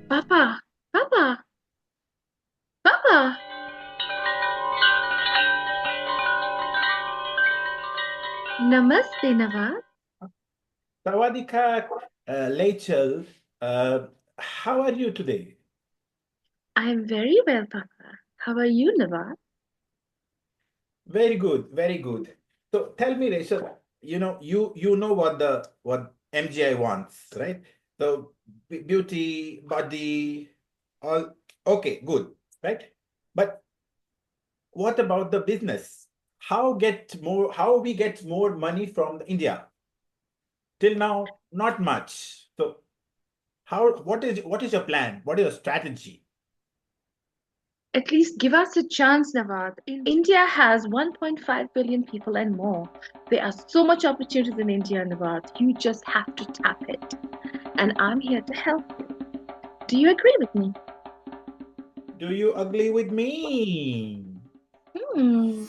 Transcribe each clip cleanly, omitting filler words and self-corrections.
Papa, Papa, Papa. Namaste, Nawaz. Sawadika, Rachel, uh, how are you today? I'm very well, Papa. How are you, Nawaz? Very good, very good. So tell me, Rachel, you know what MGI wants, right? So beauty, body, all okay, good, right? But what about the business? How we get more money from India? Till now, not much. So what is your plan? What is your strategy? At least give us a chance, Nawaz. India has 1.5 billion people and more. There are so much opportunities in India, Nawaz. You just have to tap it. And I'm here to help you. Do you agree with me? Do you agree with me? Hmm.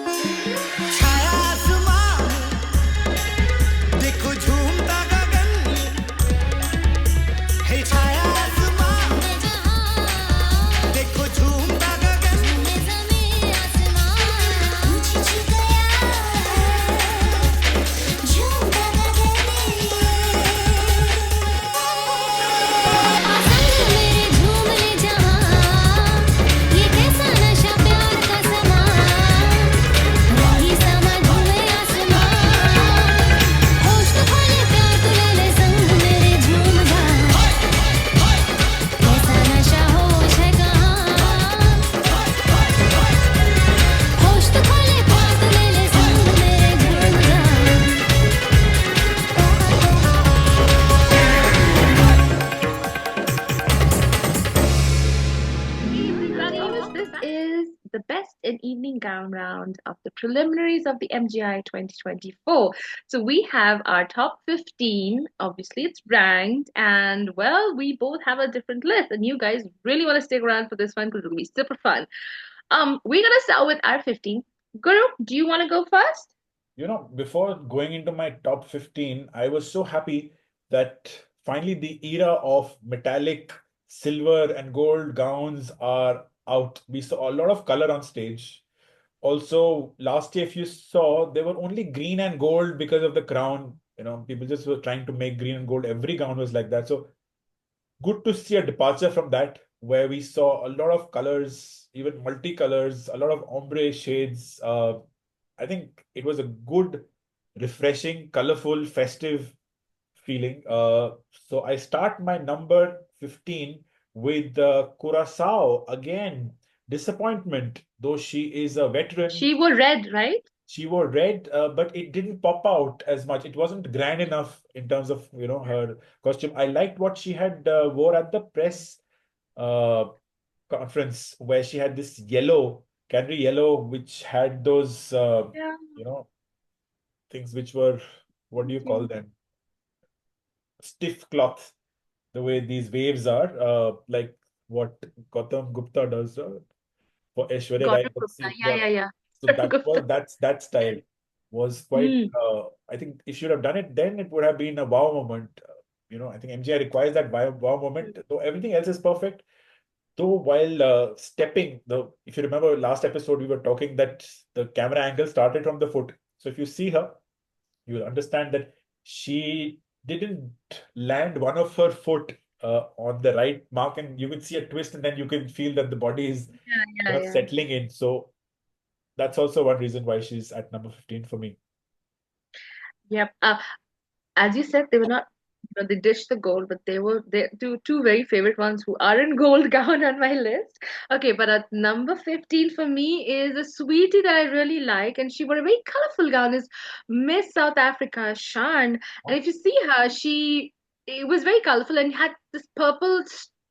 छाया आसमां देखो झूमता गगन है छाया आसमां देखो झूमता गगन ज़मीं आसमां ऊंची छू गया झूमता गगन आसमां मेरे झूम ले जहां ये कैसा नशा प्यार का समा वही समा झूमे आसमां होश तो खोले प्यार तू ले ले संग मेरे झूम जा कैसा नशा होश है कहाँ होश तो खोले प्यार तू ले ले संग मेरे झूम जा Evening, Nawaz. This is the best in evening gown round of the preliminaries of the MGI 2024. So we have our top 15. Obviously, it's ranked, and well, we both have a different list. And you guys really want to stick around for this one because it'll be super fun. We're gonna start with our 15. Guru, do you want to go first? Before going into my top 15, I was so happy that finally the era of metallic silver and gold gowns are out. We saw a lot of color on stage. Also, last year, if you saw, they were only green and gold because of the crown. People just were trying to make green and gold. Every gown was like that. So good to see a departure from that, where we saw a lot of colors, even multicolors, a lot of ombre shades. I think it was a good, refreshing, colorful, festive feeling. So I start my number 15 with Curacao again. Disappointment, though she is a veteran. She wore red, right? She wore red, but it didn't pop out as much. It wasn't grand enough in terms of her costume. I liked what she had wore at the press uh, conference, where she had this yellow, canary yellow, which had those Yeah. you know things which were, what do you call them? Stiff cloth, the way these waves are, like what Gautam Gupta does for Aishwarya Rai. Gautam But Gupta. see, Yeah, yeah. yeah, yeah. So Gautam Gupta. that style was quite. Hmm. I think if you should have done it then, it would have been a wow moment. I think MGI requires that wow moment. Though everything else is perfect. Though while stepping, if you remember last episode, we were talking that the camera angle started from the foot. So if you see her, you will understand that she didn't land one of her foot on the right mark, and you can see a twist, and then you can feel that the body is Yeah, kind yeah, of yeah. settling in. So that's also one reason why she's at number 15 for me. Yep. As you said, they were not, they ditched the gold, but they were two very favorite ones who are in gold gown on my list. Okay, but at number 15 for me is a sweetie that I really like, and she wore a very colorful gown, is Miss South Africa, Shan. And if you see her, it was very colorful and had this purple.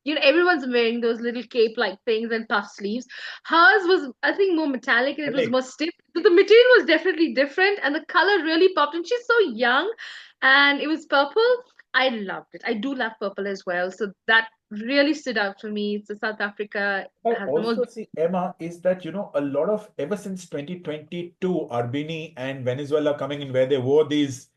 Everyone's wearing those little cape-like things and puff sleeves. Hers was, I think, more metallic and it was Alex, more stiff. But the material was definitely different, and the color really popped. And she's so young, and it was purple. I loved it. I do love purple as well. So that really stood out for me. So South Africa I has the most. also see, Emma, is that, a lot of, ever since 2022, Albini and Venezuela coming in where they wore these,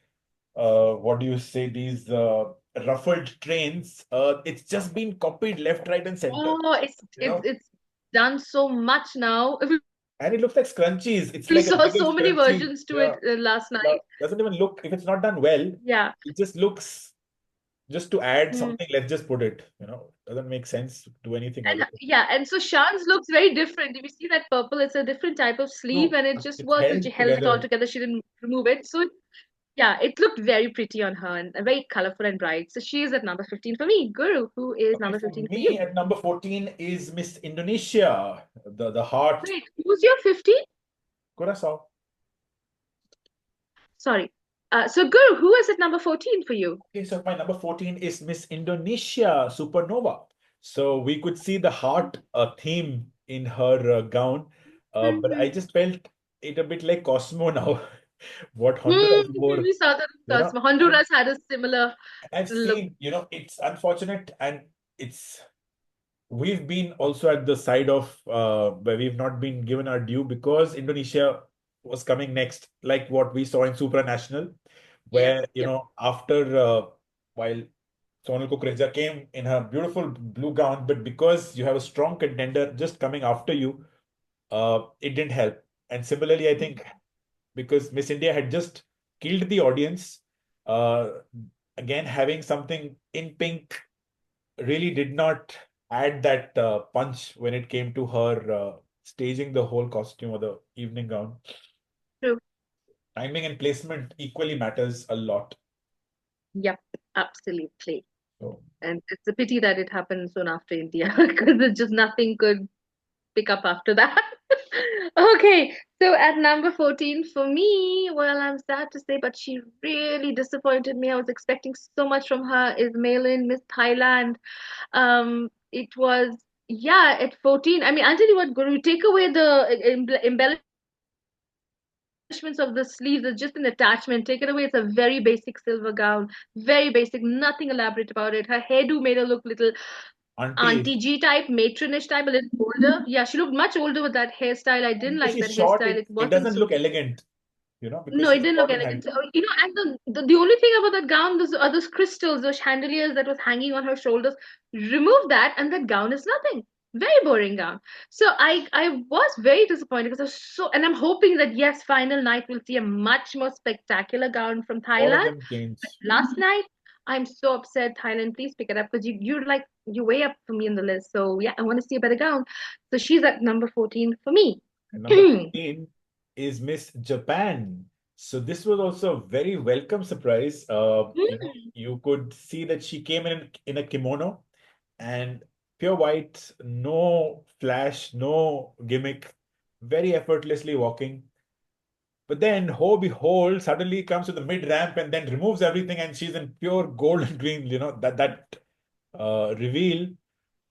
what do you say, these ruffled trains, it's just been copied left, right, and center, Oh, it's you it's know, it's done so much now. and it looks like scrunchies. It's We like a saw bigger so many scrunchie. versions to it Yeah. last Yeah. night. Doesn't even look, if it's not done well, Yeah. it just looks, just to add Mm. something, let's just put it, doesn't make sense to do anything And other. yeah, and so Shan's looks very different. If you see that purple, it's a different type of sleeve, True. and it just It's worked, and she held held it all together. together. She didn't remove it. So yeah, it looked very pretty on her and very colorful and bright. So she is at number 15 for me. Guru, who is Okay, number for 15 for me you? at number 14 is Miss Indonesia, the heart, Wait, who's your 15? Curaçao. Sorry. So Guru, who is at number 14 for you? Okay, so my number 14 is Miss Indonesia Supernova. So we could see the heart theme in her gown, but I just felt it a bit like Cosmo now. What Honduras wore, We saw that in Cosmo. and Honduras had a similar I've look. seen, it's unfortunate, and it's we've been also at the side of where we've not been given our due because Indonesia was coming next, like what we saw in Supranational, Yep, where, yep. after while Sonal Kukreja came in her beautiful blue gown, but because you have a strong contender just coming after you, it didn't help. And similarly, I think because Miss India had just killed the audience, uh, again, having something in pink really did not add that punch when it came to her staging the whole costume or the evening gown. True. Timing and placement equally matters a lot. Yep, absolutely. So, And it's a pity that it happened soon after India because it's just nothing could pick up after that. Okay, so at number 14 for me, well, I'm sad to say, but she really disappointed me. I was expecting so much from her, is Malin, Miss Thailand. It was, yeah, at 14. I mean, I'll tell you what, Guru, take away the embellishments of the sleeves, it's just an attachment. Take it away, it's a very basic silver gown, very basic, nothing elaborate about it. Her hairdo made her look little auntie, Auntie G type, matronish type, a little older. Yeah, she looked much older with that hairstyle. I didn't because like she's that short, hairstyle. It it wasn't doesn't look suiting. elegant, because No, it she's didn't look short in height. elegant. So, and the only thing about that gown, those are those crystals, those chandeliers that was hanging on her shoulders. Remove that, and that gown is nothing. Very boring gown. So I was very disappointed because I was so, and I'm hoping that yes, final night we'll see a much more spectacular gown from All of Thailand. them change. Last night, I'm so upset. Thailand, please pick it up because you're way up for me in the list. So yeah, I want to see a better gown. So she's at number 14 for me. And number 15 is Miss Japan. So this was also a very welcome surprise. You could see that she came in a kimono and pure white, no flash, no gimmick, very effortlessly walking. But then, ho behold, suddenly comes to the mid ramp and then removes everything, and she's in pure gold and green. That reveal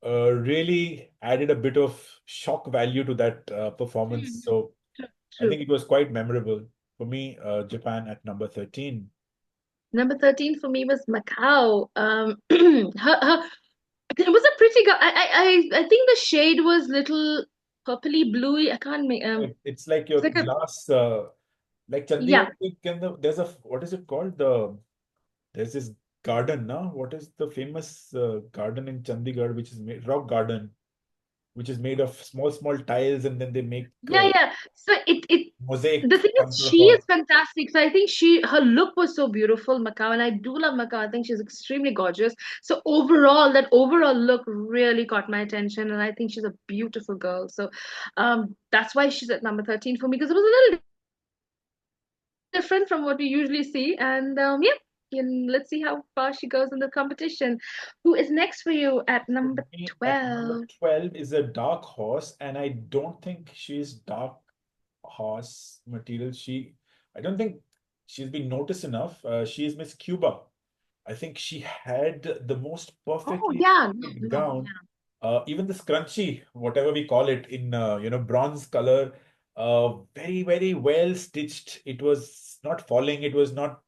really added a bit of shock value to that performance. So I True. think it was quite memorable for me. Japan at number 13. Number 13 for me was Macau. It was a pretty girl. I think the shade was little purpley bluey. I can't make It's like it's your like a glass, like yeah. Chandigarh. There's what is it called? There's this garden now. What is the famous garden in Chandigarh, which is made rock garden, which is made of small tiles, and then they make Yeah. So it mosaic the thing some is sort she of is fantastic. So I think her look was so beautiful, Macau, and I do love Macau. I think she's extremely gorgeous. So overall, that overall look really caught my attention, and I think she's a beautiful girl. So that's why she's at number 13 for me because it was a little different from what we usually see. And yeah, and let's see how far she goes in the competition. Who is next for you at For number me, at number 12? 12 is a dark horse, and I don't think she's dark horse material. I don't think she's been noticed enough. She is Miss Cuba. I think she had the most Oh perfectly yeah, fitted no, gown. Even the scrunchie, whatever we call it, in bronze color, very very well stitched. It was not falling. It was not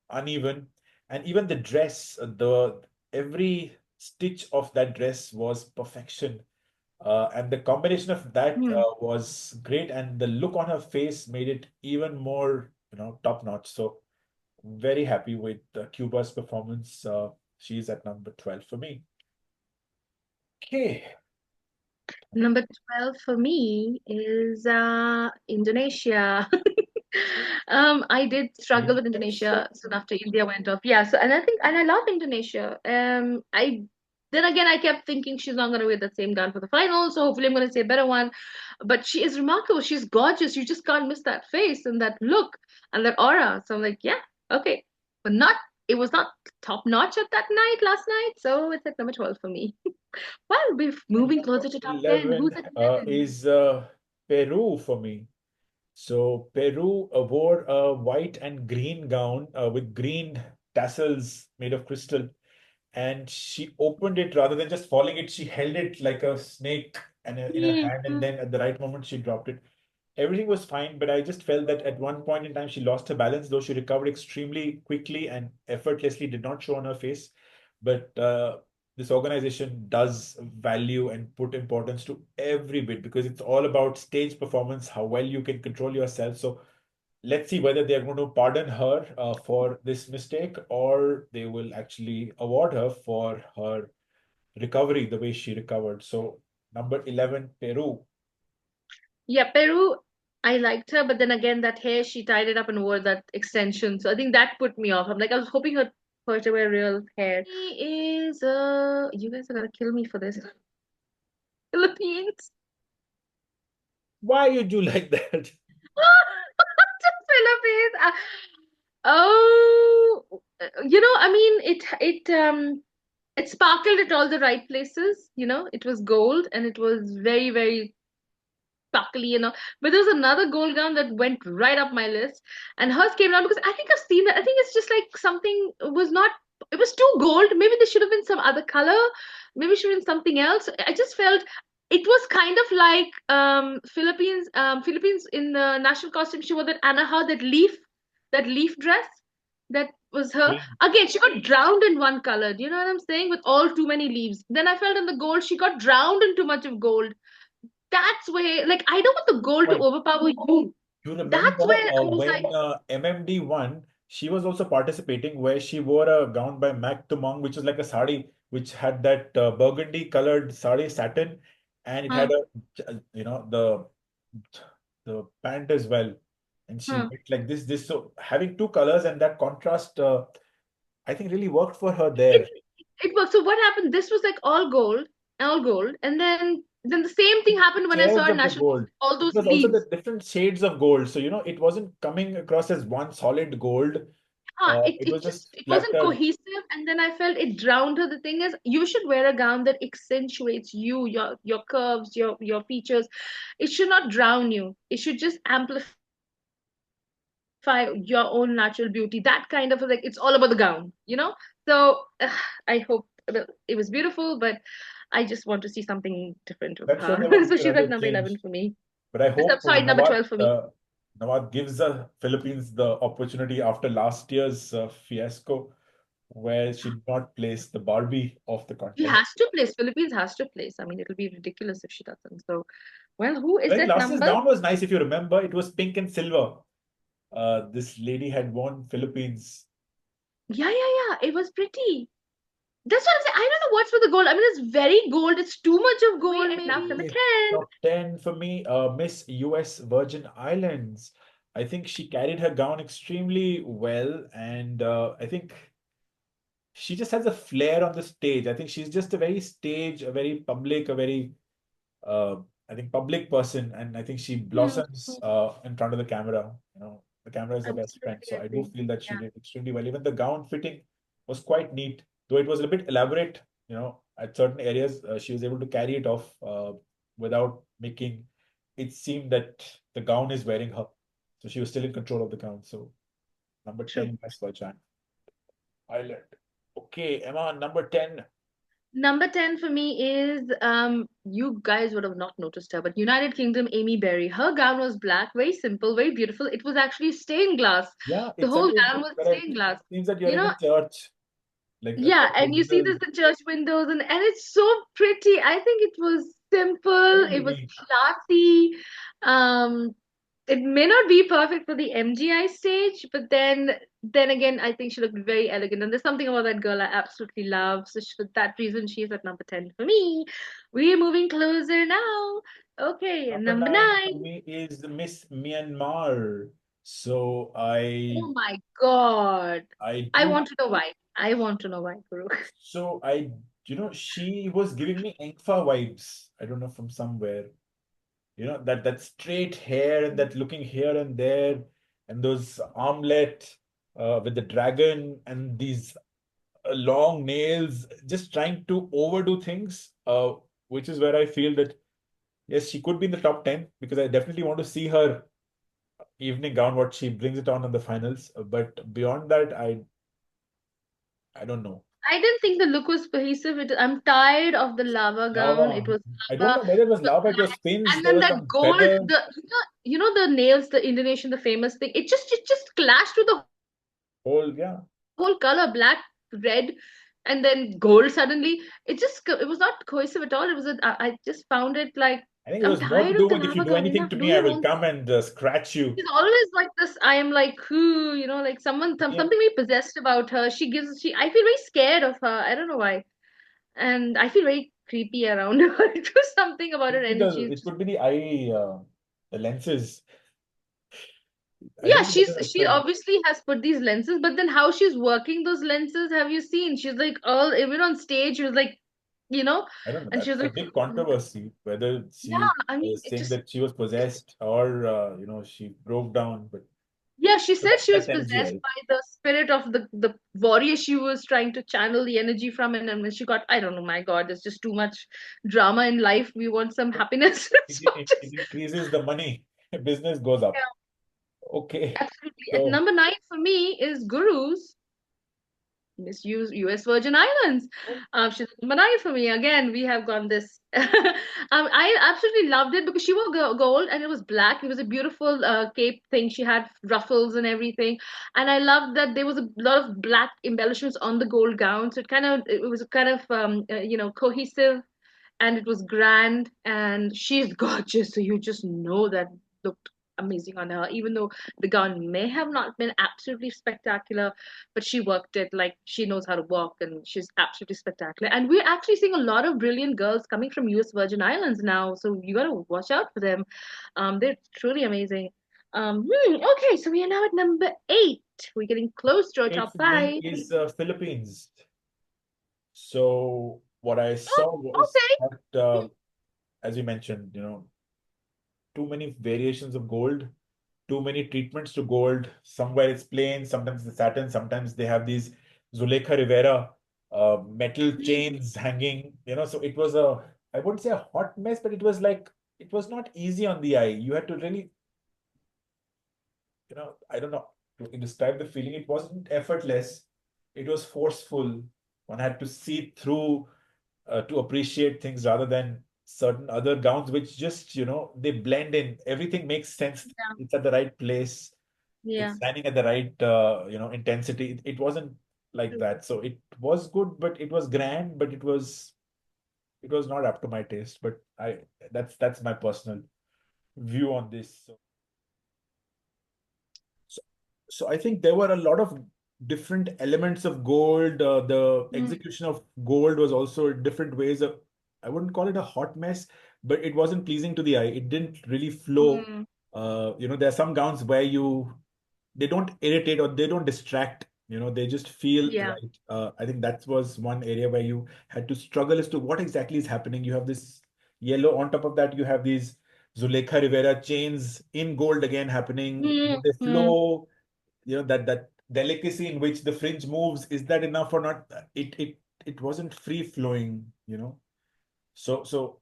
uneven, and even the dress, the every stitch of that dress was perfection. And the combination of that Hmm. was great, and the look on her face made it even more, top notch. So very happy with Cuba's performance. She's at number 12 for me. Okay. Number 12 for me is Indonesia. I did struggle with Indonesia soon after India went off. Yeah, so and I love Indonesia. Then again I kept thinking she's not gonna wear the same gown for the final, so hopefully I'm gonna say a better one. But she is remarkable. She's gorgeous. You just can't miss that face and that look and that aura. So I'm like, yeah, okay. But not it was not top notch at that night last night, so it's at number 12 for me. Well, we're And moving number closer to top 10. 11 Who's at 11? is Peru for me. So Peru wore a white and green gown with green tassels made of crystal, and she opened it rather than just falling it. She held it like a snake and in her hand, and Mm. then at the right moment she dropped it. Everything was fine, but I just felt that at one point in time she lost her balance, though she recovered extremely quickly and effortlessly, did not show on her face. But this organization does value and put importance to every bit because it's all about stage performance, how well you can control yourself. So let's see whether they are going to pardon her for this mistake, or they will actually award her for her recovery, the way she recovered. So number 11, Peru. Yeah, Peru, I liked her, but then again, that hair, she tied it up and wore that extension. So I think that put me off. I'm like, I was hoping her to wear real hair. He is, you guys are gonna kill me for this. Philippines. Why you do like that? The Philippines. Oh, I mean, it sparkled at all the right places. It was gold and it was very, very sparkly. But there was another gold gown that went right up my list, and hers came down because I think I've seen that. I think it's just like something was not. It was too gold. Maybe there should have been some other color. Maybe it should have been something else. I just felt it was kind of like Philippines in the national costume. She wore that Anaha, that leaf dress. That was her. Green. Again, she got drowned in one color. Do you know what I'm saying? With all too many leaves. Then I felt in the gold, she got drowned in too much of gold. That's where, like, I don't want the gold to Wait, overpower you. you That's remember where I was like, when MMD won, she was also participating where she wore a gown by Mac Tumong, which was like a sari, which had that burgundy colored sari satin, and it huh, had the pant as well. And she huh. went like this. So having two colors and that contrast, I think really worked for her It there. it worked. So what happened? This was like all gold, and then the same thing happened when I saw Shades her of the national gold. all It those was also leaves. the different shades of gold. So, it wasn't coming across as one solid gold. It It it was just just it wasn't splattered. cohesive, and then I felt it drowned her. The thing is, you should wear a gown that accentuates your curves, your features. It should not drown you. It should just amplify your own natural beauty. That kind of like it's all about the gown. So I hope it was beautiful, but I just want to see something different of I'm sure her. there won't So be she's at another number change. 11 for me. But I So, hope sorry, number 12 for me. Nawaz gives the Philippines the opportunity after last year's fiasco, where she did not place the Barbie of the She contest. has to place. Philippines has to place. I mean, it'll be ridiculous if she doesn't. So, well, who I is think that last year's number? gown was nice, if you remember. It was pink and silver. This lady had worn Philippines. Yeah, yeah, yeah. It was pretty. That's what I'm saying. I don't know what's with the gold. I mean, it's very gold. It's too much of gold, maybe. Now, number Okay, 10. top 10 for me, Miss US Virgin Islands. I think she carried her gown extremely well, and I think she just has a flair on the stage. I think she's just a very public, a very, uh, I think, public person, and I think she Hmm. blossoms in front of the camera. The camera is her best friend, Absolutely so I do agree. feel that she Yeah. did extremely well. Even the gown fitting was quite neat, though it was a bit elaborate. At certain areas, she was able to carry it off without making it seem that the gown is wearing her. So she was still in control of the gown. So number True. 10, West Virgin Island. Okay, Emma, number 10. Number 10 for me is you guys would have not noticed her, but United Kingdom Amy Berry. Her gown was black, very simple, very beautiful. It was actually stained glass. Yeah, The it's whole again gown was correct. stained glass. Seems that you're You in know, a church. like a Yeah, couple of and you see windows, this the church windows and it's so pretty. I think it was very simple, it was unique. classy. Um, it may not be perfect for the MGI stage, but then again, I think she looked very elegant. And there's something about that girl I absolutely love. So for that reason, she's at number 10 for me. We're moving closer now. Okay, and Number number 9 for 9. me is Miss Myanmar. So Oh my God. I I do want to know why. I want to know why, Guru. so I she was giving me Engfa vibes. I don't know, from somewhere. That straight hair and that looking here and there, and those armlet with the dragon and these long nails, just trying to overdo things, which is where I feel that yes, she could be in the top 10 because I definitely want to see her evening gown, what she brings it on in the finals. But beyond that, I don't know. I didn't think the look was cohesive. I'm tired of the lava gown. It Lava. was I don't lava, know whether it was it was lava, it was black, pins, and there then were that some gold, feathers. the nails, the Indonesian, the famous thing. It just clashed with the Whole, yeah. whole color, black, red, and then gold suddenly. It was not cohesive at all. I just found it like I think it I'm was more to tired do of the with if you lava do gown. anything Enough, to do me, I your will own come thing. and scratch you. She's always like this. I am like, who, like Yeah. something very possessed about her. I feel very scared of her. I don't know why. And I feel very creepy around her. It was something about her energy. It could be the eye, the lenses. I Yeah, don't know whether it's she obviously has put these lenses, but then how she's working those lenses, have you seen? She's like all even on stage, she was like, you know, I don't know. and she was That's a like, big controversy whether yeah, she I mean, was saying that she was possessed or she broke down. yeah, she But said she was that's possessed MGI. by the spirit of the warrior she was trying to channel the energy from, and then when she got, I don't know, my God, there's just too much drama in life. We want some happiness. So It increases the money, business goes up. yeah, Okay, absolutely. At so number 9 for me is Guru's Miss US Virgin Islands. She's number 9 for me. Again, we have gone this. I absolutely loved it because she wore gold and it was black. It was a beautiful cape thing. She had ruffles and everything, and I loved that there was a lot of black embellishments on the gold gown. So it was kind of cohesive, and it was grand, and she's gorgeous, so you just know that looked amazing on her, even though the gown may have not been absolutely spectacular, but she worked it like she knows how to walk, and she's absolutely spectacular. And we're actually seeing a lot of brilliant girls coming from US Virgin Islands now, so you got to watch out for them. They're truly amazing. Okay, so we are now at number 8. We're getting close to our eight top for me 5. is Philippines. So what I Oh, saw was that, okay. as you mentioned, too many variations of gold, too many treatments to gold. Somewhere it's plain, sometimes it's satin, sometimes they have these Zuleika Rivera metal chains hanging. So it was I wouldn't say a hot mess, but it was not easy on the eye. You had to really, I don't know to describe the feeling. It wasn't effortless. It was forceful. One had to see through to appreciate things rather than certain other gowns, which just, they blend in. Everything makes sense. Yeah, It's at the right place. yeah. It's shining at the right, intensity. It wasn't like that. So it was good, but it was grand, but it was not up to my taste. But that's my personal view on this. So, so I think there were a lot of different elements of gold. The Mm, execution of gold was also different ways of, I wouldn't call it a hot mess, but it wasn't pleasing to the eye. It didn't really flow. mm, There are some gowns where they don't irritate or they don't distract. They just feel yeah. right. I think that was one area where you had to struggle as to what exactly is happening. You have this yellow. On top of that, you have these Zuleika Rivera chains in gold again happening. Mm, They mm. flow. That delicacy in which the fringe moves, is that enough or not? It wasn't free flowing. So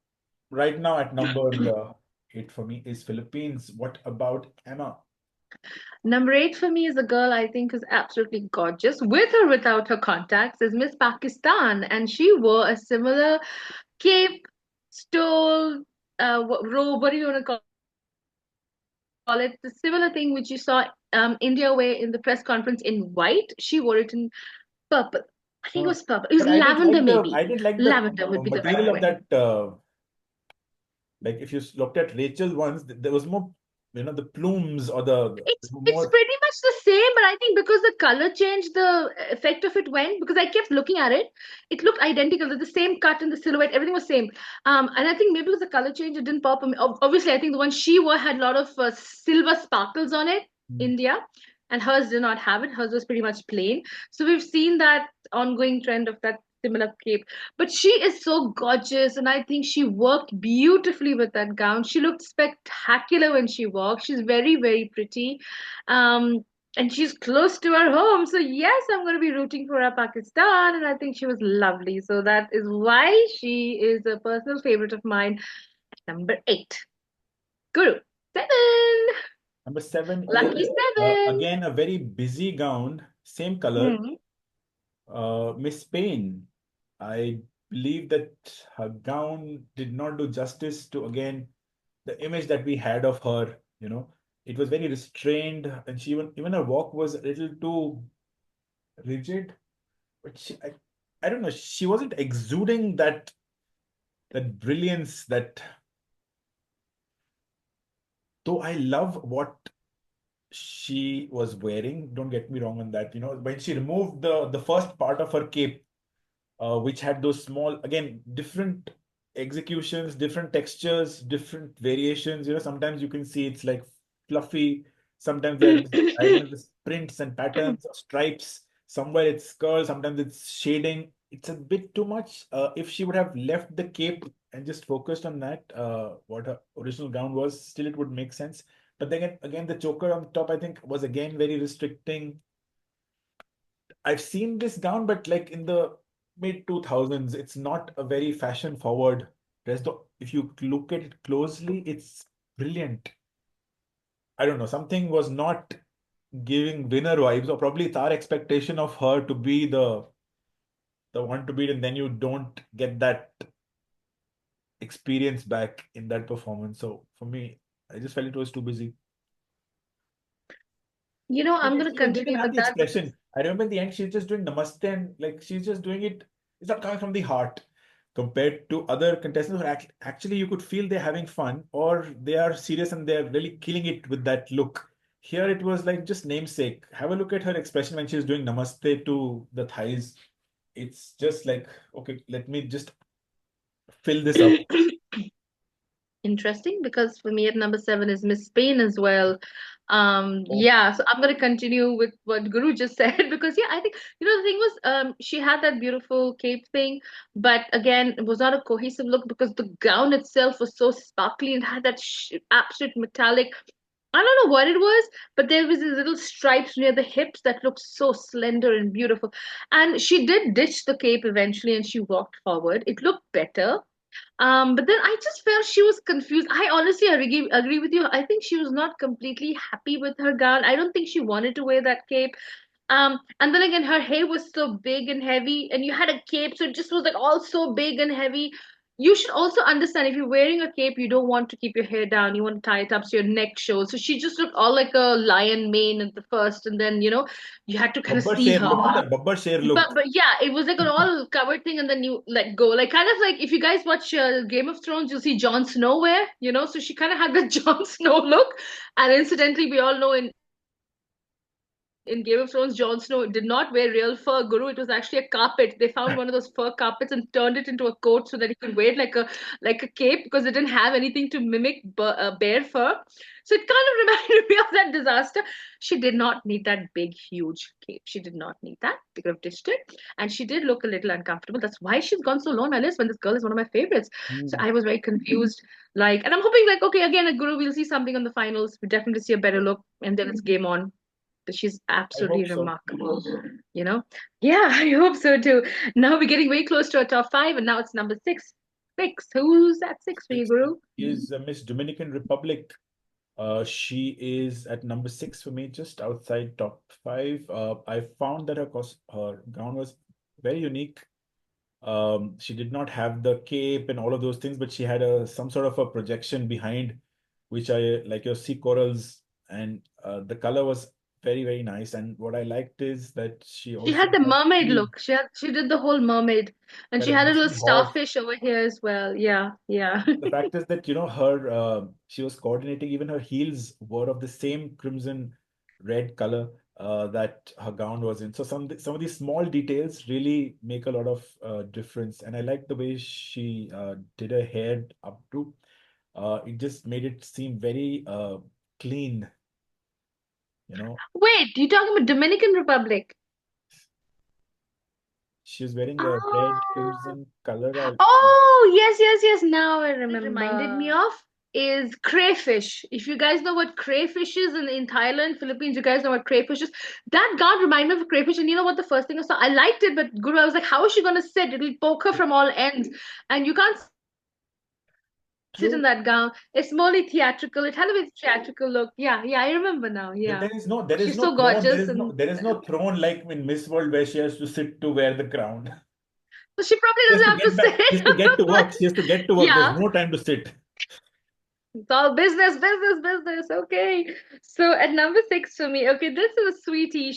right now at number 8 for me is Philippines. What about Emma? Number 8 for me is a girl I think is absolutely gorgeous, with or without her contacts, is Miss Pakistan, and she wore a similar cape, stole, robe. What do you want to call it? The similar thing which you saw India wear in the press conference in white. She wore it in purple. I think it was purple. It was But I didn't lavender, like the maybe. I didn't like the Lavender would be the better material of way. that. Like if you looked at Rachel's ones, there was more, the plumes or It's more. pretty much the same, but I think because the color changed, the effect of it went. Because I kept looking at it, it looked identical. The same cut and the silhouette, everything was same. And I think maybe because the color change, it didn't pop. Obviously, I think the one she wore had a lot of silver sparkles on it, Mm. India, and hers did not have it. Hers was pretty much plain. So we've seen that ongoing trend of that similar cape. But she is so gorgeous, and I think she worked beautifully with that gown. She looked spectacular when she walked. She's very, very pretty. Um, and she's close to her home. So, yes, I'm going to be rooting for her Pakistan. And I think she was lovely. So, that is why she is a personal favorite of mine at number 8. Guru. 7. Number 7 Lucky is 7. again a very busy gown, same color. Hmm. Miss Payne. I believe that her gown did not do justice to, again, the image that we had of her. It was very restrained, and she even her walk was a little too rigid. But I don't know, she wasn't exuding that brilliance. Though I love what she was wearing. Don't get me wrong on that. When she removed the first part of her cape, which had those small, again, different executions, different textures, different variations. Sometimes you can see it's like fluffy. Sometimes there are diagonal prints and patterns or stripes. Somewhere it's curls, sometimes it's shading. It's a bit too much. If she would have left the cape and just focused on that, what her original gown was, still it would make sense. But then again, the choker on top, I think, was again very restricting. I've seen this gown, but like in the mid 2000s, it's not a very fashion forward dress. Though if you look at it closely, it's brilliant. I don't know, something was not giving winner vibes, or probably it's our expectation of her to be the one to beat, and then you don't get that experience back in that performance. So for me, I just felt it was too busy. I'm going to She didn't even continue have with the that. expression. I remember in the end, she's just doing namaste, and like she's just doing it. It's not coming from the heart compared to other contestants who actually you could feel they're having fun, or they are serious and they're really killing it with that look. Here it was like just namesake. Have a look at her expression when she's doing namaste to the thighs. It's just like, okay, let me just fill this up. Interesting, because for me at number 7 is Miss Spain as well. Oh, Yeah, so I'm gonna continue with what Guru just said because yeah, I think the thing was she had that beautiful cape thing, but again it was not a cohesive look because the gown itself was so sparkly and had that absolute metallic. I don't know what it was, but there was these little stripes near the hips that looked so slender and beautiful. And she did ditch the cape eventually and she walked forward. It looked better. But then I just felt she was confused. I honestly agree with you. I think she was not completely happy with her gown. I don't think she wanted to wear that cape. And then again, her hair was so big and heavy, and you had a cape, so it just was like all so big and heavy. You should also understand if you're wearing a cape, you don't want to keep your hair down. You want to tie it up so your neck shows. So she just looked all like a lion mane at the first, and then you had to kind of Babbar see Sher her. look, that Babbar Sher But look. but yeah, it was like an all covered thing, and then you let go, like kind of like if you guys watch Game of Thrones, you'll see Jon Snow wear, so she kind of had the Jon Snow look, and incidentally, we all know in Game of Thrones, Jon Snow did not wear real fur, Guru. It was actually a carpet. They found one of those fur carpets and turned it into a coat so that he could wear it like a cape because it didn't have anything to mimic bear fur. So it kind of reminded me of that disaster. She did not need that big, huge cape. She did not need that. They could have dished it. And she did look a little uncomfortable. That's why she's gone so low on my list when this girl is one of my favorites. So Hmm. I was very confused. And I'm hoping, like, okay, again, at Guru, we'll see something on the finals. We definitely see a better look. And then it's game on. But she's I hope absolutely so. remarkable, you know? Yeah, I hope so too. Now we're getting very close to our top 5, and now it's number 6. 6. Who's at 6 for you, Six Guru? is Miss Dominican Republic. She is at number 6 for me, just outside top 5. I found that her gown was very unique. She did not have the cape and all of those things, but she had some sort of a projection behind, which I like your sea corals, and the color was very, very nice. And what I liked is that she She also had the got mermaid the look. She did the whole mermaid, and kind she of had a little messy horse. starfish over here as well. Yeah, yeah. The fact is that, her she was coordinating, even her heels were of the same crimson red color that her gown was in. So some of these small details really make a lot of difference. And I like the way she did her hair up to. It just made it seem very clean, you know. Wait, you talking about Dominican Republic? She was wearing a red Ah. crimson color. Oh, yes, yes, yes. Now I remember. It reminded me of is crayfish. If you guys know what crayfish is in Thailand, Philippines, you guys know what crayfish is. That gown reminded me of crayfish. And you know what the first thing I saw? I liked it, but Guru, I was like, how is she gonna sit? It'll poke her from all ends. And you can't sit in True. that gown. It's morely theatrical. It had a very theatrical look. Yeah, yeah, I remember now. But Yeah. there is She's no so throne. gorgeous and There is no throne like in Miss World where she has to sit to wear the crown. so she probably She has doesn't to have to get back. She has sit. to get to work. But She has to get to work. There's yeah. no time to sit. It's all business, business, business. Okay. So at number six for me, okay, this is a sweetie.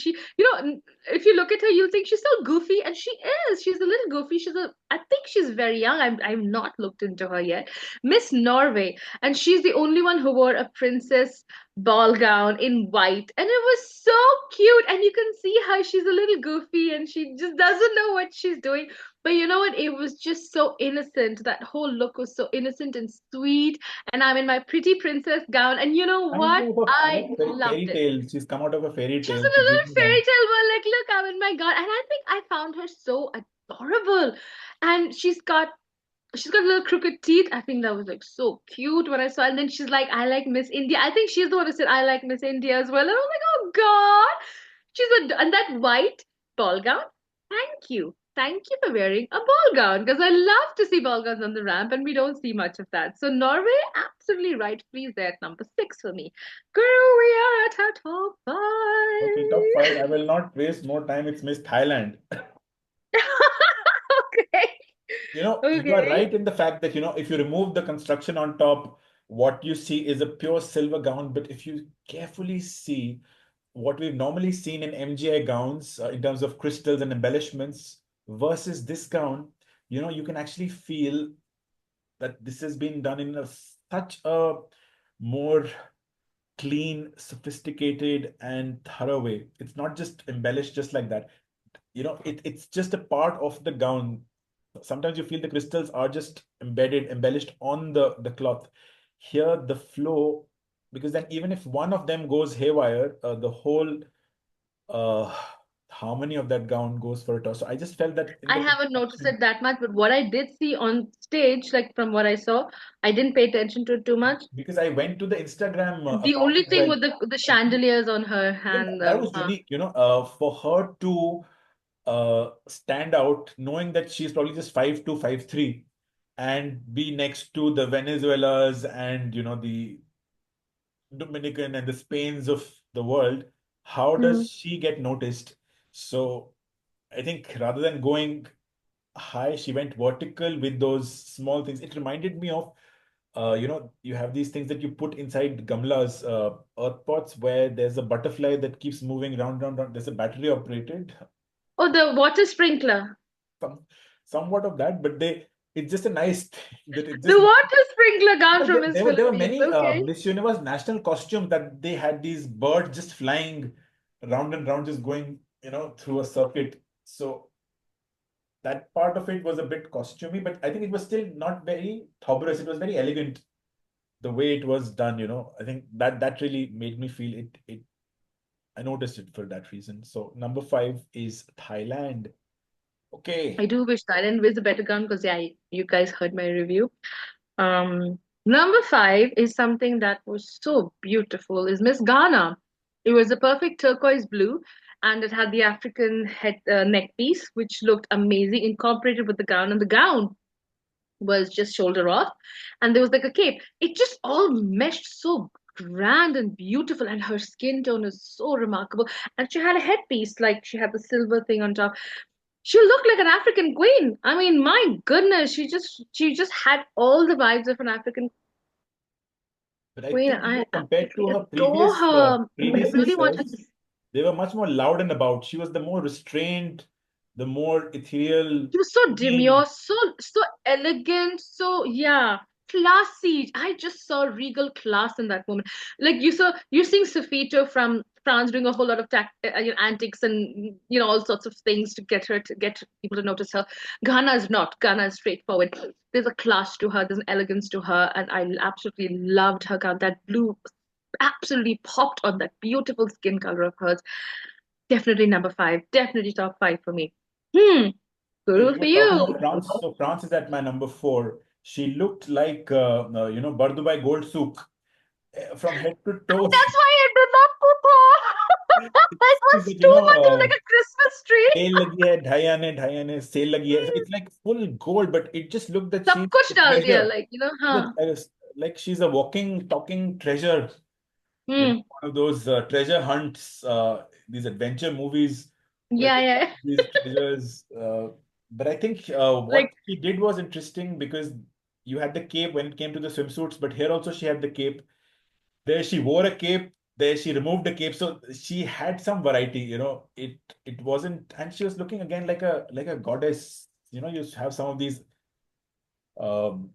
If you look at her, you'll think she's so goofy, and she is. She's a little goofy. I think she's very young. I've not looked into her yet. Miss Norway, and she's the only one who wore a princess ball gown in white, and it was so cute. And you can see how she's a little goofy, and she just doesn't know what she's doing. But you know what? It was just so innocent. That whole look was so innocent and sweet, and I'm in my pretty princess gown. And you know Reminds what? me of a I loved fairy it. tale. She's come out of a fairy She's a tale. She's little using fairy them. tale girl, like, look, I'm in my gown. And I think I found her so adorable. And she's got little crooked teeth. I think that was like so cute when I saw it. And then she's like, I like Miss India. I think she's the one who said, I like Miss India as well. And I was like, oh God. And that white ball gown. Thank you. Thank you for wearing a ball gown because I love to see ball gowns on the ramp and we don't see much of that. So Norway, absolutely rightfully is there at number six for me. Guru, we are at our top Okay, top five. I five. will not waste more time. It's Miss Thailand. Okay. You are Okay. right in the fact that, if you remove the construction on top, what you see is a pure silver gown. But if you carefully see what we've normally seen in MGI gowns in terms of crystals and embellishments versus this gown, you can actually feel that this has been done in such a more clean, sophisticated, and thorough way. It's not just embellished just like that. It's just a part of the gown. Sometimes you feel the crystals are just embellished on the cloth. Here, the flow, because then even if one of them goes haywire, the whole uh, harmony of that gown goes for a toss. So I just felt that in I the haven't noticed construction, it that much, but what I did see on stage, like from what I saw, I didn't pay attention to it too much. because I went to the Instagram The account only as thing well. with the chandeliers on her Even hand, that was unique, for her to stand out, knowing that she's probably just 5'2", 5'3", and be next to the Venezuelas and the Dominican and the Spains of the world. How Hmm. does she get noticed? So I think rather than going high, she went vertical with those small things. It reminded me of, you have these things that you put inside gamlas, earth pots, where there's a butterfly that keeps moving round, round, round. There's a battery operated, Oh, the water sprinkler. some, somewhat of that, but it's just a nice thing that it The just. water sprinkler gown But from Miss there were Philippines. many Okay. Miss Universe national costumes that they had these birds just flying round and round, just going, through a circuit. So that part of it was a bit costumey, but I think it was still not very thobberous. It was very elegant the way it was done. I think that really made me feel it. I noticed it for that reason. So number five is Thailand. I Okay. do wish Thailand was a better gown because yeah, you guys heard my review. Number five is something that was so beautiful is Miss Ghana. It was a perfect turquoise blue and it had the African head neck piece, which looked amazing, incorporated with the gown, and the gown was just shoulder off, and there was like a cape. It just all meshed so grand and beautiful, and her skin tone is so remarkable. And she had a headpiece, like she had the silver thing on top. She looked like an African queen. I mean, my goodness, she just had all the vibes of an African But I queen. think, I compared to absolutely her adore her. I predecessors, really want her to. they were much more loud and about. She was the more restrained, the more ethereal, She was so serene. demure, so elegant, so yeah, classy. I just saw regal class in that moment. Like you're seeing Sofito from France doing a whole lot of antics and all sorts of things to get people to notice her. Ghana is not. Ghana is straightforward. There's a class to her. There's an elegance to her, and I absolutely loved her gown. That blue absolutely popped on that beautiful skin color of hers. Definitely number five. Definitely top five for me. Hmm. So Guru you for were talking you. of France. So France is at my number four. She looked like Bardubai Gold Souk from head to toe. That's why I did not put her. It She's was like, too much. It was like a Christmas tree. Sale लगी है ढाई आने cell लगी है. So it's like full gold, but it just looked that सब she's कुछ a डाल दिया, treasure. हाँ. Like she's a walking, talking treasure. Hmm. One of those treasure hunts, these adventure movies where Yeah, they yeah. find these treasures. But I think what Like she did was interesting because you had the cape when it came to the swimsuits, but here also she had the cape. There she wore a cape. There she removed the cape, so she had some variety. It wasn't, and she was looking again like a goddess. You have some of these. Um,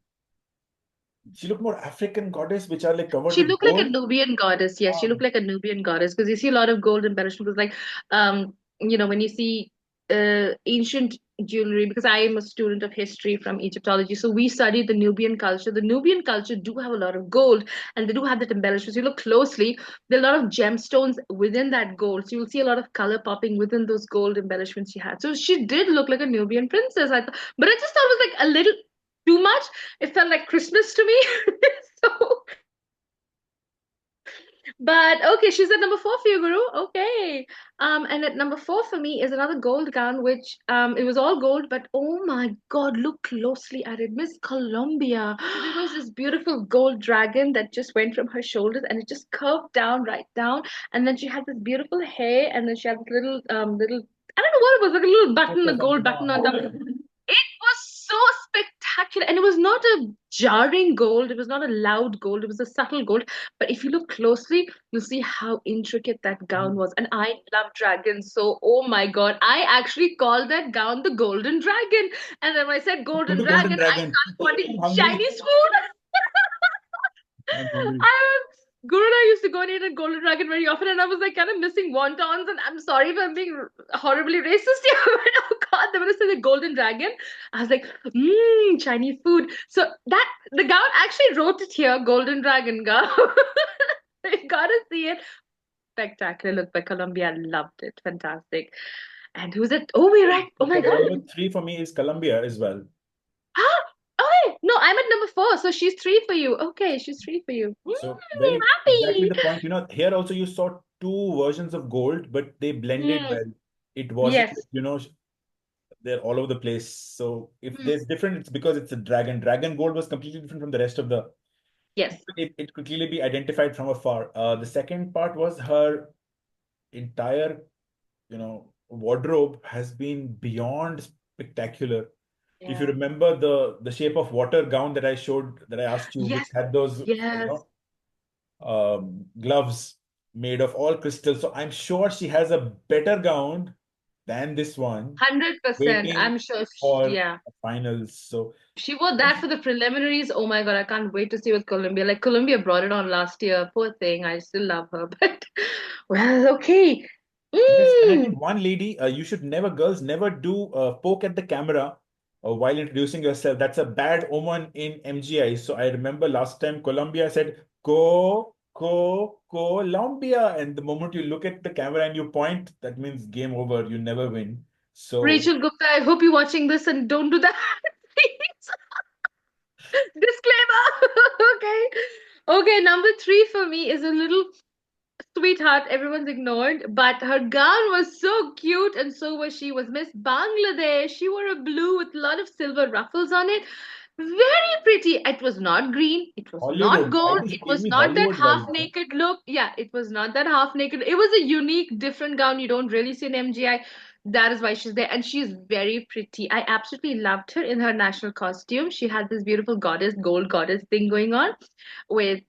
she looked more African goddess, which are like covered she with looked like a gold. Nubian goddess. Yes, she looked like a Nubian goddess because you see a lot of gold embellishments. Like, when you see ancient jewelry, because I am a student of history from Egyptology, so we study the Nubian culture. The Nubian culture do have a lot of gold, and they do have that embellishments. You look closely, there are a lot of gemstones within that gold, so you'll see a lot of color popping within those gold embellishments she had. So she did look like a Nubian princess. I thought, but I just thought it was like a little too much. It felt like Christmas to me. So but okay, she's at number four for you, Guru. Okay. And at number four for me is another gold gown, which it was all gold, but oh my God, look closely at it. Miss Colombia. There was this beautiful gold dragon that just went from her shoulders and it just curved down, right down. And then she had this beautiful hair, and then she had this little I don't know what it was, like a little button, a gold button on top. It was so spectacular, and it was not a jarring gold, it was not a loud gold, it was a subtle gold. But if you look closely, you'll see how intricate that gown was. And I love dragons, so oh my God, I actually called that gown the Golden Dragon. And then when I said To Golden the Golden Dragon, I Dragon. started wanting I'm hungry. Chinese food. I'm hungry. I Guru and I used to go and eat at Golden Dragon very often, and I was like kind of missing wontons. And I'm sorry if I'm being horribly racist here, but oh God, they would say the Golden Dragon. I was like, Chinese food. So that the gown actually wrote it here, Golden Dragon gown. You gotta see it. Spectacular look by Colombia. Loved it. Fantastic. And who's it? Oh, we're right. Oh my So God. number three for me is Colombia as well. Ah, okay. No, I'm at number four. So she's three for you. Okay, she's three for you. So I'm very exactly happy. the point. Here also you saw two versions of gold, but they blended Hmm. well. It wasn't, Yes. they're all over the place. So if Hmm. there's different, it's because it's a dragon. Dragon gold was completely different from the rest of the. Yes. It could clearly be identified from afar. The second part was her entire, wardrobe has been beyond spectacular. If you Yeah. remember the shape of water gown that I asked you, which Yes. had those, Yes. gloves made of all crystal. So I'm sure she has a better gown than this one, 100%. waiting I'm sure. for Yeah. finals. So She wore that for the preliminaries. Oh my God, I can't wait to see with Colombia. Like Colombia brought it on last year. Poor thing. I still love her. But well, okay. yes, and I Mm. think one lady, girls never do poke at the camera while introducing yourself. That's a bad omen in MGI. So I remember last time Colombia said, Colombia. And the moment you look at the camera and you point, that means game over. You never win. So Rachel Gupta, I hope you're watching this and don't do that. Please. Disclaimer. Okay. Okay, number three for me is a little sweetheart everyone's ignored, but her gown was so cute, and so was she. Was Miss Bangladesh. She wore a blue with a lot of silver ruffles on it. Very pretty. It was not green. It was not Hollywood, I gold. think It it gave was me not that Hollywood half vibes. naked look. Yeah, it was not that half naked. It was a unique, different gown you don't really see in MGI. That is why she's there. And she's very pretty. I absolutely loved her in her national costume. She had this beautiful goddess, gold goddess thing going on with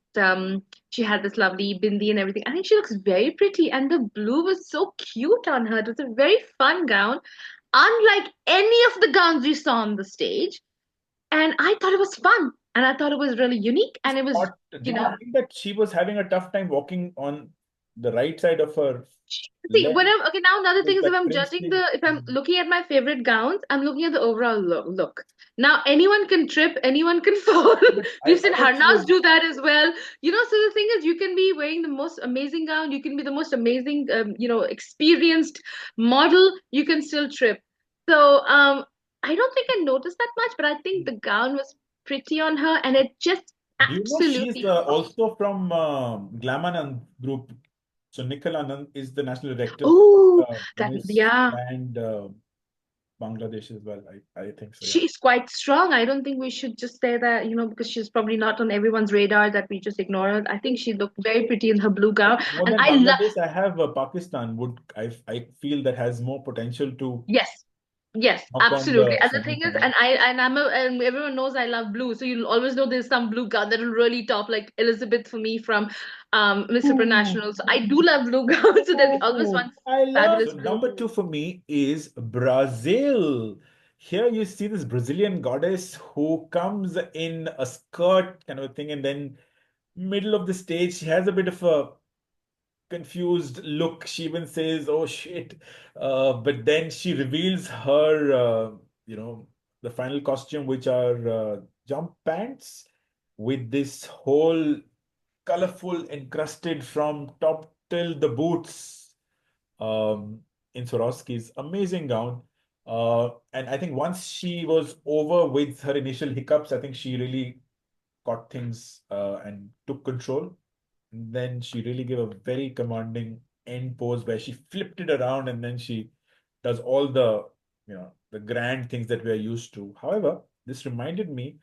she had this lovely bindi and everything. I think she looks very pretty, and the blue was so cute on her. It was a very fun gown, unlike any of the gowns we saw on the stage. And I thought it was fun, and I thought it was really unique, and it was, Thought, you did you know, think that she was having a tough time walking on the right side of her see, leg when I'm okay now, another thing with is if that I'm Prince judging thing? if I'm looking at my favorite gowns, I'm looking at the overall look. Now, anyone can trip, anyone can fall. But We've I seen thought she Harnas was. do that as well. So the thing is, you can be wearing the most amazing gown, you can be the most amazing, experienced model, you can still trip. So, I don't think I noticed that much, but I think the gown was pretty on her, and it just Do you know she's absolutely worked. also from Glamanand group? So Nikhil Anand is the national director Oh, for that Miss yeah. and Bangladesh as well. I think so. Yeah. She's quite strong. I don't think we should just say that, because she's probably not on everyone's radar that we just ignore her. I think she looked very pretty in her blue gown. More And than I love, Bangladesh, I have Pakistan. I feel that has more potential to yes, yes, knock on absolutely. the And the thing is, semi-final. and everyone knows I love blue. So you'll always know there's some blue gown that will really top, like Elizabeth for me from Miss Ooh, Supranational. So I do love blue gowns. So there's always ooh, one I love. fabulous So blue. number two for me is Brazil. Here you see this Brazilian goddess who comes in a skirt kind of a thing, and then middle of the stage, she has a bit of a confused look. She even says, "Oh shit!" But then she reveals her, the final costume, which are jump pants with this whole colorful encrusted from top till the boots in Swarovski's amazing gown. And I think once she was over with her initial hiccups, I think she really got things and took control. And then she really gave a very commanding end pose where she flipped it around and then she does all the grand things that we are used to. However, this reminded me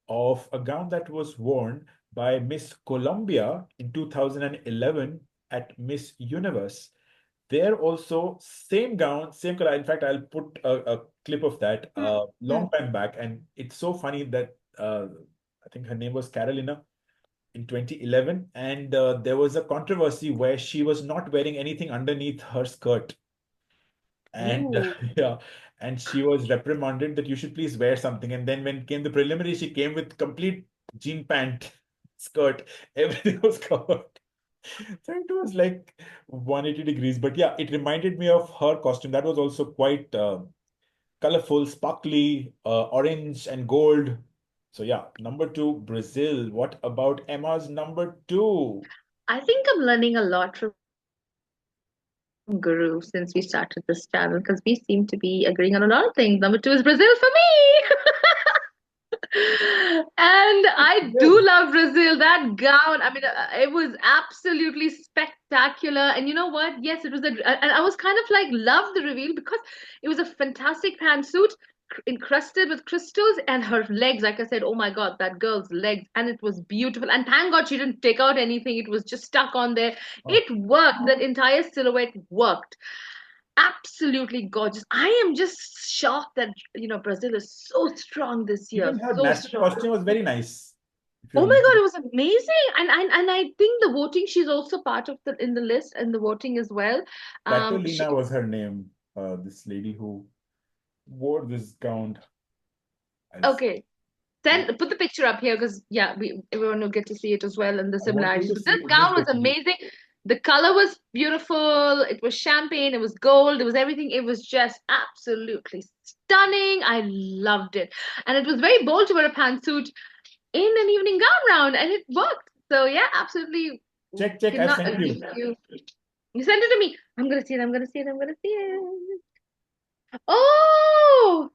of a gown that was worn by Miss Colombia in 2011 at Miss Universe. There also, same gown, same color. In fact, I'll put a clip of that Hmm, hmm. long time back. And it's so funny that I think her name was Carolina in 2011. And there was a controversy where she was not wearing anything underneath her skirt. And Ooh. yeah, and she was reprimanded that you should please wear something. And then when came the preliminary, she came with complete jean pant, skirt, everything was covered. So it was like 180 degrees. But yeah, it reminded me of her costume. That was also quite colorful, sparkly, orange and gold. So yeah, number two, Brazil. What about Emma's number two? I think I'm learning a lot from Guru since we started this channel because we seem to be agreeing on a lot of things. Number two is Brazil for me. And I do Good. love Brazil. That gown, I mean, it was absolutely spectacular. And you know what? Yes, it was and I was kind of like, love the reveal because it was a fantastic pantsuit encrusted with crystals and her legs. Like I said, oh my God, that girl's legs. And it was beautiful. And thank God she didn't take out anything. It was just stuck on there. Oh, It worked. That entire silhouette worked. Absolutely gorgeous. I am just shocked that Brazil is so strong this year, even her so national strong. costume was very nice. If you Oh my remember, God, it was amazing. And I think the voting, she's also part of the in the list and the voting as well. She Catalina was her name. This lady who wore this gown. As okay. Put the picture up here because yeah, everyone will get to see it as well and the I want you similarities. to But see this it. Let me gown show was it to you. amazing. The color was beautiful. It was champagne. It was gold. It was everything. It was just absolutely stunning. I loved it, and it was very bold to wear a pantsuit in an evening gown round, and it worked. So yeah, absolutely Check. I've cannot sent agree you. with you. You sent it to me. I'm gonna see it. I'm gonna see it. I'm gonna see it. Oh,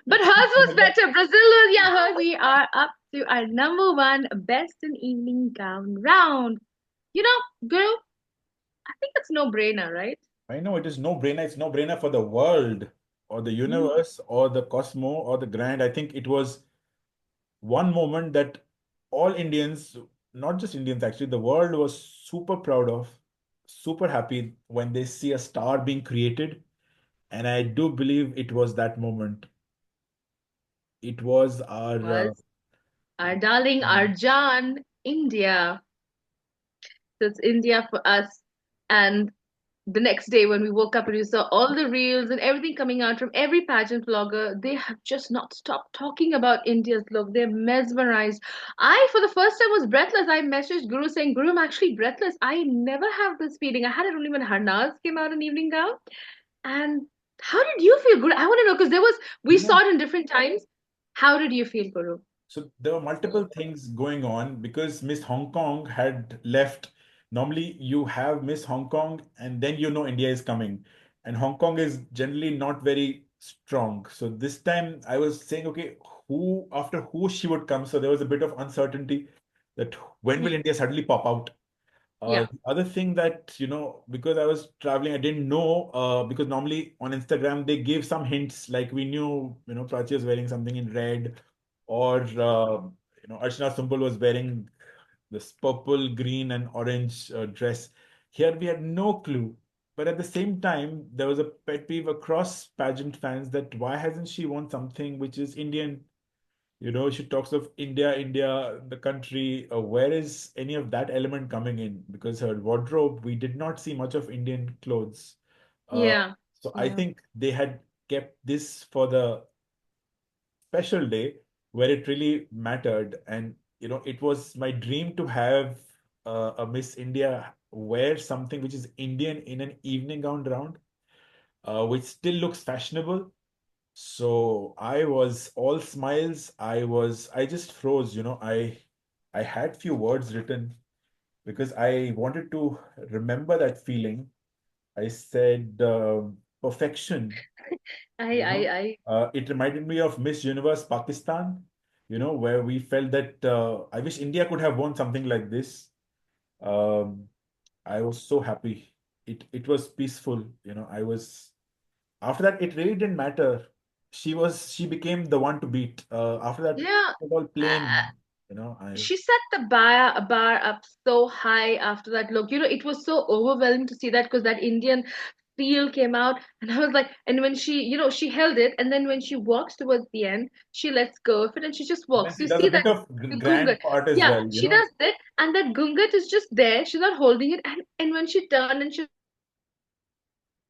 but hers was better. Brazil was, yeah, hers. We are up to our number one best in evening gown round. Girl, I think it's no brainer, right? I know it is no brainer. It's no brainer for the world or the Mm. universe or the cosmo or the grand. I think it was one moment that all Indians, not just Indians actually, the world was super proud of, super happy when they see a star being created. And I do believe it was that moment. It was our Was our darling mm, Arjan India. So it's India for us. And the next day when we woke up and we saw all the reels and everything coming out from every pageant vlogger, they have just not stopped talking about India's look. They're mesmerized. I, for the first time, was breathless. I messaged Guru saying, Guru, I'm actually breathless. I never have this feeling. I had it only when Harnaz came out in evening gown. And how did you feel, Guru? I want to know because we You saw know, it in different times. How did you feel, Guru? so there were multiple things going on because Miss Hong Kong had left. Normally, you have Miss Hong Kong, and then you know India is coming. And Hong Kong is generally not very strong. So this time I was saying, okay, who after who she would come. So there was a bit of uncertainty that when will Hmm. India suddenly pop out? Yeah. The other thing that, because I was traveling, I didn't know, because normally on Instagram they give some hints, like we knew, Prachi was wearing something in red, or, Archana Sumbul was wearing this purple, green, and orange dress. Here we had no clue. But at the same time, there was a pet peeve across pageant fans that why hasn't she worn something which is Indian? She talks of India, India, the country. Where is any of that element coming in? Because her wardrobe, we did not see much of Indian clothes. Uh, Yeah. so I Yeah. think they had kept this for the special day where it really mattered. And, it was my dream to have a Miss India wear something which is Indian in an evening gown round, which still looks fashionable. So I was all smiles. I just froze, I had few words written because I wanted to remember that feeling. I said perfection, I, you I, know. I, It reminded me of Miss Universe Pakistan, where we felt that I wish India could have won something like this. Um, I was so happy. It was peaceful, I was after that, it really didn't matter. She became the one to beat. After that, yeah. it was all Uh, plain. I she set the bar up so high after that look. It was so overwhelming to see that because that Indian feel came out, and I was like, and when she held it, and then when she walks towards the end, she lets go of it, and she just then walks. she You does a see bit that of the gungat, grand part as yeah, well. she does that, and that gungat is just there. She's not holding it, and when she turned and she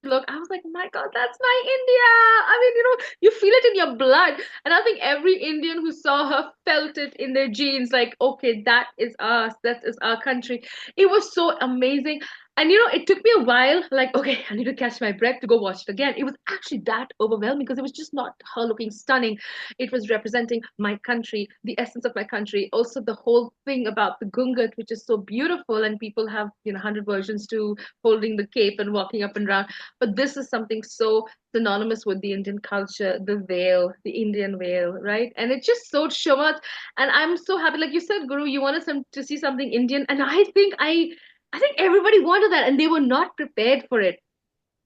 look, I was like, my God, that's my India. I mean, you feel it in your blood. And I think every Indian who saw her felt it in their genes, like, okay, that is us, that is our country. It was so amazing. And it took me a while, like, okay, I need to catch my breath to go watch it again. It was actually that overwhelming because it was just not her looking stunning. It was representing my country, the essence of my country. Also, the whole thing about the Gungat, which is so beautiful, and people have, 100 versions to holding the cape and walking up and down, but this is something so synonymous with the Indian culture, the veil, the Indian veil, right? And it just so much. And I'm so happy, like you said, Guru, you wanted to see something Indian, and I think everybody wanted that, and they were not prepared for it.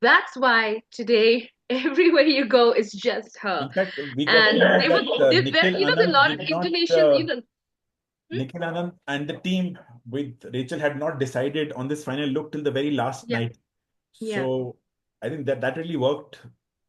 That's why today, everywhere you go, it's just her. In fact, we got to And know they were, that there are a lot of Indonesians, hmm? Nikhil Anand and the team with Rachel had not decided on this final look till the very last Yeah, night. yeah. So I think that really worked.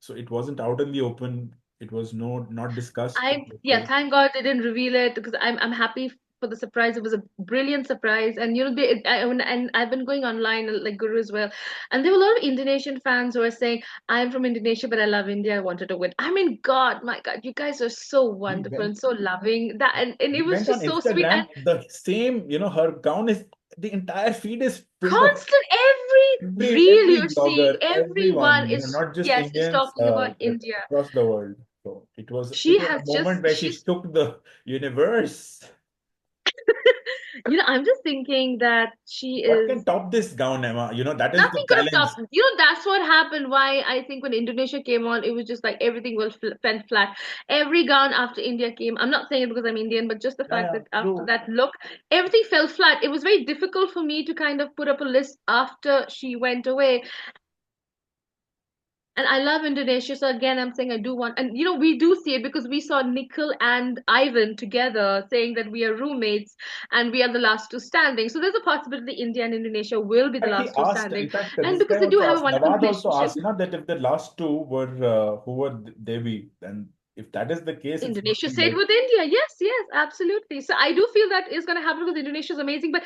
So it wasn't out in the open. It was not discussed. Yeah, thank God they didn't reveal it because I'm happy for the surprise. It was a brilliant surprise, and and I've been going online like Guru as well, and there were a lot of Indonesian fans who are saying, "I'm from Indonesia, but I love India. I wanted to win." I mean, God, my God, you guys are so We wonderful went and so loving. And it we was went on just so sweet and Instagram. The same, her gown is the entire feed is filled of constant. Every reel every you're seeing, blogger, everyone everyone, is not just yes, is Indians, talking about India. across the world. So it She was has a just moment where she she's shook the universe. I'm just thinking that she What can is. top this gown, Emma? That is the Nothing could have challenge. topped. That's what happened. Why I think when Indonesia came on, it was just like everything went flat. Every gown after India came, I'm not saying it because I'm Indian, but just the Yeah, fact yeah, that after true. that look, everything fell flat. It was very difficult for me to kind of put up a list after she went away. And I love Indonesia, so again, I'm saying I do want, and we do see it because we saw Nikhil and Ivan together saying that we are roommates and we are the last two standing. So there's a possibility India and Indonesia will be the He last two asked, standing, in fact, and this because guy they do also have a asked, wonderful Nawaz also relationship. asked, that if the last two were who were Devi, and if that is the case, it's Indonesia looking stayed like with India. Yes, yes, absolutely. So I do feel that is going to happen because Indonesia is amazing. But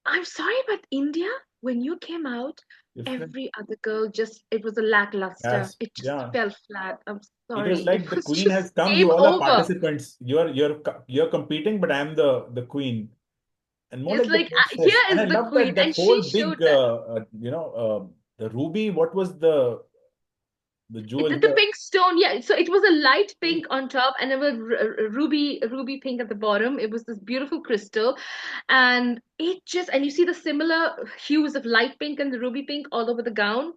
I'm sorry, but India, when you came out, different every other girl just, it was a lackluster. cast. It just Yeah. fell flat. I'm It was sorry. It like the was queen just has come, game you all are over. participants. You're competing, but I'm the queen. And more It's like the like, princess. here And I is the love queen, that and she whole big showed that. the ruby, what was the It's jewel, the the pink stone, yeah. So it was a light pink. pink on top, and it was ruby pink at the bottom. It was this beautiful crystal, and it just, and you see the similar hues of light pink and the ruby pink all over the gown.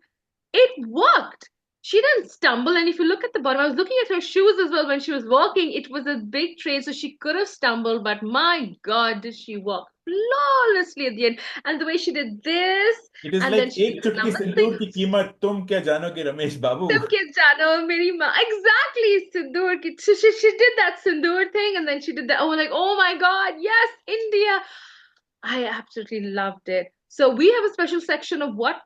It worked. She didn't stumble. And if you look at the bottom, I was looking at her shoes as well when she was walking. It was a big train, so she could have stumbled, but my God, did she walk flawlessly at the end. And the way she did this, It is and then like she did एक the चुटकी number सिंदूर की six. कीमत तुम क्या जानोगे रमेश बाबू. तुम क्या जानो मेरी माँ. Exactly, sindoor ki. She did that sindoor thing, and then she did that. Oh, like, oh my God, yes, India. I absolutely loved it. So we have a special section of what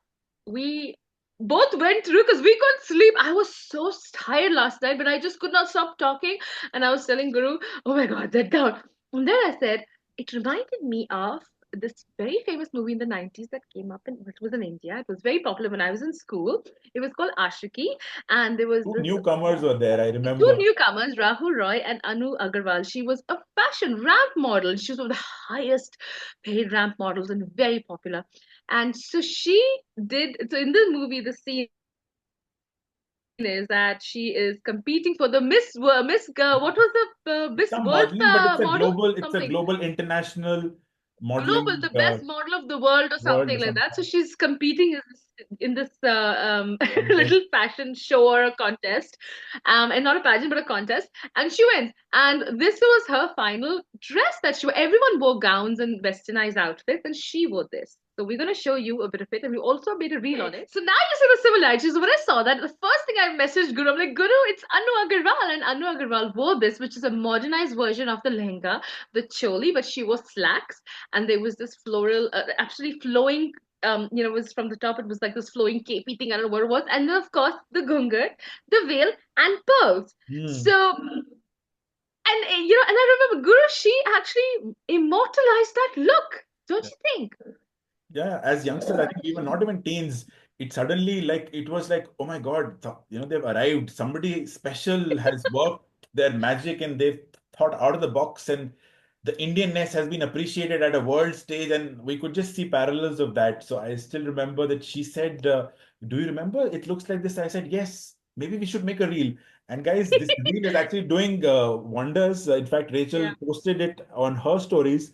we both went through because we couldn't sleep. I was so tired last night, but I just could not stop talking. And I was telling Guru, oh my God, that down. And then I said, it reminded me of this very famous movie in the 90s that came up in, it was in India. It was very popular when I was in school. It was called Ashiki. And there was Two this newcomers were there, I two remember. newcomers, Rahul Roy and Anu Agarwal. She was a fashion ramp model. She was one of the highest paid ramp models and very popular. And so she did, so in the movie, the scene is that she is competing for the what was the Miss Some World modeling, but model? it's a Something. global international Global, modeling the best model of the world or world or something like something. that. So she's competing in this Contest. little fashion show or a contest, and not a pageant but a contest, and she wins. And this was her final dress that she wore. Everyone wore gowns and westernized outfits, and she wore this. So we're gonna show you a bit of it, and we also made a reel on it. So now you see the similarities. When I saw that, the first thing I messaged Guru, I'm like, Guru, it's Anu Agarwal, and Anu Agarwal wore this, which is a modernized version of the lehenga, the choli, but she wore slacks, and there was this floral, absolutely flowing. It was from the top. It was like this flowing capey thing. I don't know what it was, and then of course the gungat, the veil, and pearls. Hmm. So, and I remember Guru. She actually immortalized that look. Don't you think? Yeah, as youngsters, I think we were not even teens. It suddenly like it was like, oh my God, they've arrived. Somebody special has worked their magic and they've thought out of the box, and the Indianness has been appreciated at a world stage, and we could just see parallels of that. So I still remember that she said, "Do you remember? It looks like this." I said, "Yes. Maybe we should make a reel." And guys, this reel is actually doing wonders. In fact, Rachel Yeah. posted it on her stories.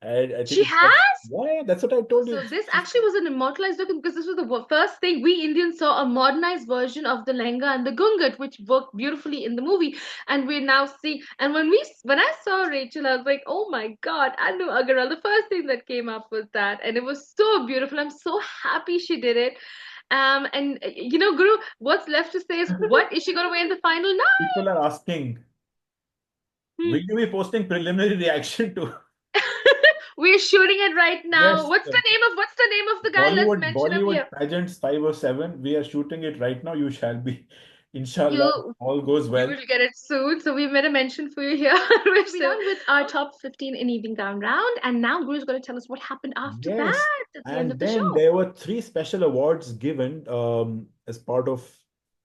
I think She it's got, has? yeah, that's what I told you. So this actually was an immortalized look because this was the first thing we Indians saw, a modernized version of the lehenga and the gungat, which worked beautifully in the movie. And we're now seeing. And when I saw Rachel, I was like, oh my God, Anu Agarwal. The first thing that came up was that, and it was so beautiful. I'm so happy she did it. And Guru, what's left to say is, what is she going to wear in the final People night? are asking, will you be posting preliminary reaction to? We're shooting it right now. Yes, What's the name of the guy? Let's mention him Bollywood here. pageants 5 or 7. We are shooting it right now. You shall be, inshallah, You all goes you well. will get it soon. So we made a mention for you here. We're done with our top 15 in evening gown round, and now Guru's going to tell us what happened after Yes. that at the end And of the then show. there were 3 special awards given as part of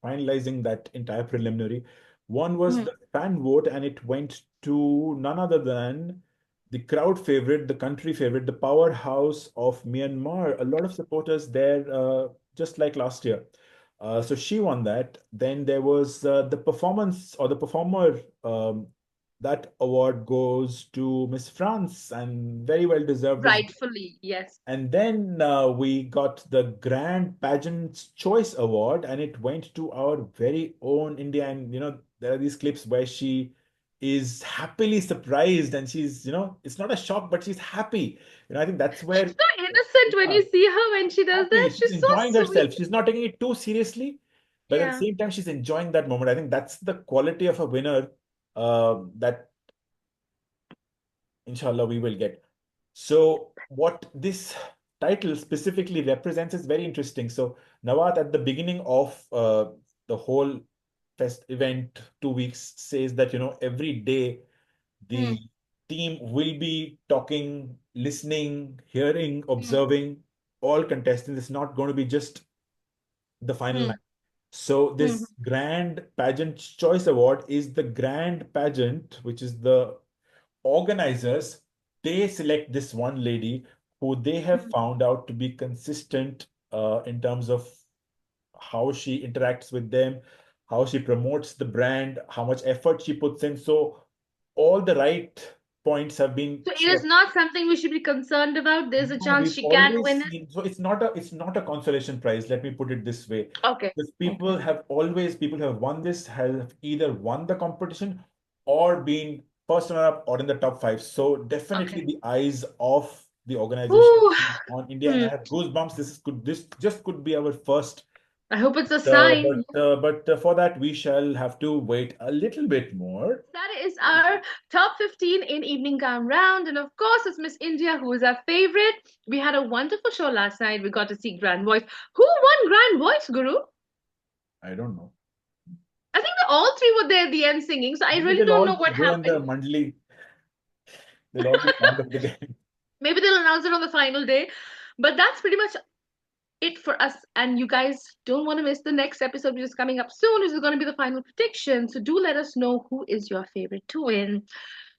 finalizing that entire preliminary. One was Mhm. the fan vote, and it went to none other than the crowd favorite, the country favorite, the powerhouse of Myanmar. A lot of supporters there, just like last year. So she won that. Then there was the performance or the performer. That award goes to Miss France, and very well deserved as well. Rightfully, yes. And then we got the Grand Pageant's Choice Award, and it went to our very own India. And there are these clips where she is happily surprised, and it's not a shock, but she's happy. I think that's She's where, so innocent when yeah, you see her when she does happy. that. She's She's so enjoying sweet. herself. She's not taking it too seriously, but at the Yeah. same time, she's enjoying that moment. I think that's the quality of a winner that, inshallah, we will get. So what this title specifically represents is very interesting. So Nawat, at the beginning of the whole fest event 2 weeks says that, every day Hmm. the team will be talking, listening, hearing, Hmm. observing all contestants. It's not going to be just the final Hmm. night. So Hmm. this Grand Pageant Choice Award is the grand pageant, which is the organizers. They select this one lady who they have Hmm. found out to be consistent in terms of how she interacts with them, how she promotes the brand, how much effort she puts in. So all the right points have been So it is checked. not something we should be concerned about. There's a No, chance we've she can always win it. seen. So it's not a consolation prize. Let me put it this way. Okay. Because Okay. people who have won this have either won the competition or been first runner up or in the top five. So definitely Okay. the eyes of the organization Whew. on India, and Hmm. I have goosebumps. This just could be our first. I hope it's a Uh, sign. but for that we shall have to wait a little bit more. That is our top 15 in evening gown round. And of course, it's Miss India who is our favorite. We had a wonderful show last night. We got to see Grand Voice. Who won Grand Voice, Guru? I don't know. I think all three were there at the end singing. So I Maybe really they'll don't all know what go in the happened. Mandali. They'll all be fond of the game. Maybe they'll announce it on the final day. But that's pretty much it for us. And you guys don't want to miss the next episode, which is coming up soon, which is going to be the final prediction. So do let us know who is your favorite to win.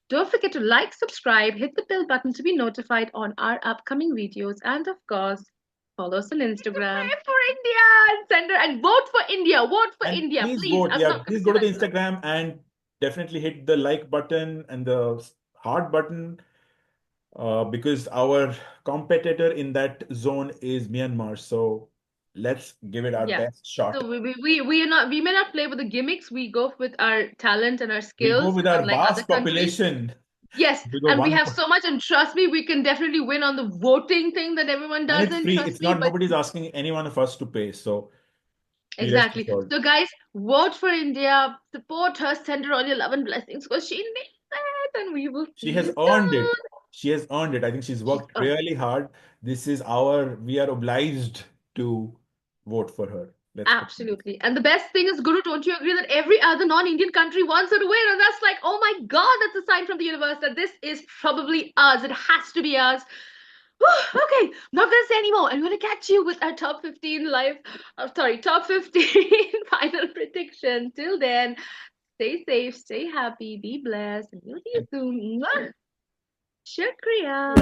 Don't forget to like, subscribe, hit the bell button to be notified on our upcoming videos, and of course, follow us on Instagram. Pray for India and send her and vote for India. Vote for And India, please please. vote. I'm Yeah, not going please to go say to the that enough. Instagram and definitely hit the like button and the heart button because our competitor in that zone is Myanmar. So let's give it our Yeah. best shot. So we may not play with the gimmicks. We go with our talent and our We go skills, with our unlike other vast countries. population. Yes, We go and we one, have so much, and trust me, we can definitely win on the voting thing that everyone and it's doesn't. free. Trust It's me, not, but nobody's asking any one of us to pay. So be rest exactly. assured. So, guys, vote for India, support her, send her all your love and blessings because she needs it, and we will She see has you earned soon. it. She has earned it. I think she's She's worked earned really hard. We are obliged to vote for her. Let's put it this way. absolutely. And the best thing is, Guru, don't you agree that every other non-Indian country wants her to win? And that's like, oh my God, that's a sign from the universe that this is probably us. It has to be us. Okay, not gonna say anymore. I'm gonna catch you with our top 15 live, sorry, top 15 final prediction. Till then, stay safe, stay happy, be blessed, and we'll see you soon. Mwah! Shukriya.